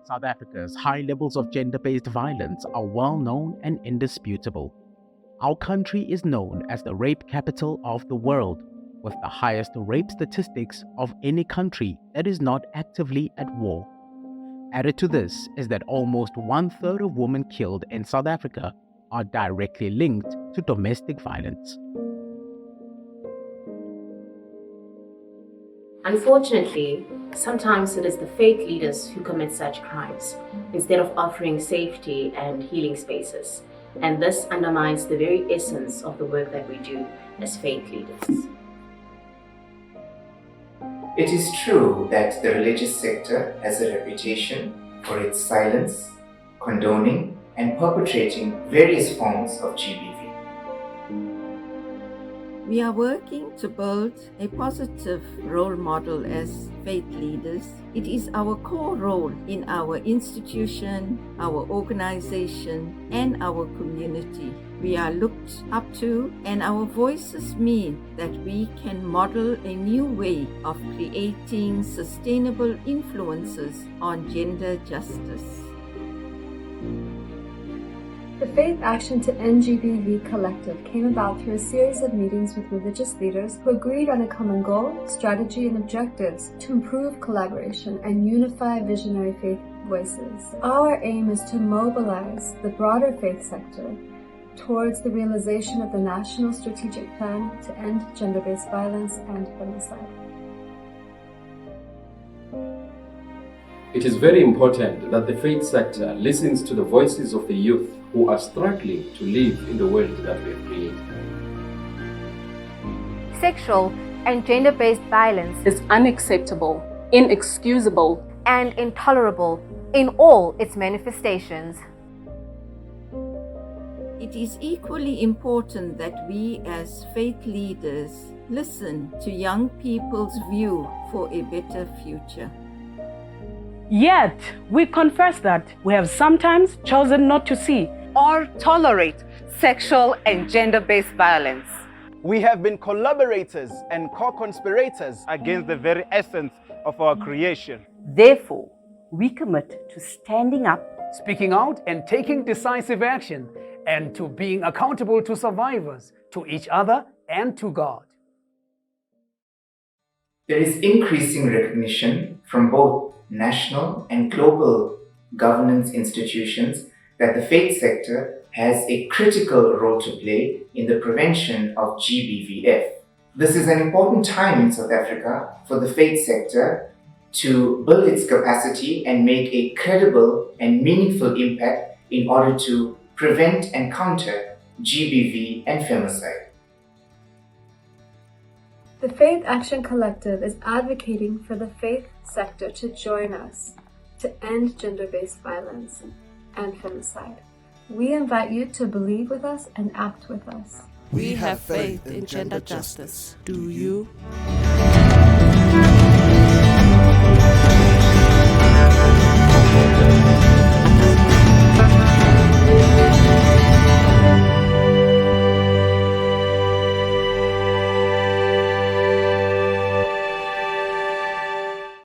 South Africa's high levels of gender-based violence are well known and indisputable. Our country is known as the rape capital of the world, with the highest rape statistics of any country that is not actively at war. Added to this is that almost 1/3 of women killed in South Africa are directly linked to domestic violence. Unfortunately, sometimes it is the faith leaders who commit such crimes, instead of offering safety and healing spaces. And this undermines the very essence of the work that we do as faith leaders. It is true that the religious sector has a reputation for its silence, condoning, and perpetrating various forms of GBV. We are working to build a positive role model as faith leaders. It is our core role in our institution, our organization, and our community. We are looked up to, and our voices mean that we can model a new way of creating sustainable influences on gender justice. The Faith Action to End GBV Collective came about through a series of meetings with religious leaders who agreed on a common goal, strategy, and objectives to improve collaboration and unify visionary faith voices. Our aim is to mobilize the broader faith sector towards the realization of the National Strategic Plan to End Gender-Based Violence and Femicide. It is very important that the faith sector listens to the voices of the youth who are struggling to live in the world that we have created. Sexual and gender-based violence is unacceptable, inexcusable, and intolerable in all its manifestations. It is equally important that we as faith leaders listen to young people's view for a better future. Yet, we confess that we have sometimes chosen not to see or tolerate sexual and gender-based violence. We have been collaborators and co-conspirators against the very essence of our creation. Therefore, we commit to standing up, speaking out and taking decisive action, and to being accountable to survivors, to each other, and to God. There is increasing recognition from both national and global governance institutions that the faith sector has a critical role to play in the prevention of GBVF. This is an important time in South Africa for the faith sector to build its capacity and make a credible and meaningful impact in order to prevent and counter GBV and femicide. The Faith Action Collective is advocating for the faith sector to join us to end gender-based violence and femicide. We invite you to believe with us and act with us. We have faith in gender justice. Do you?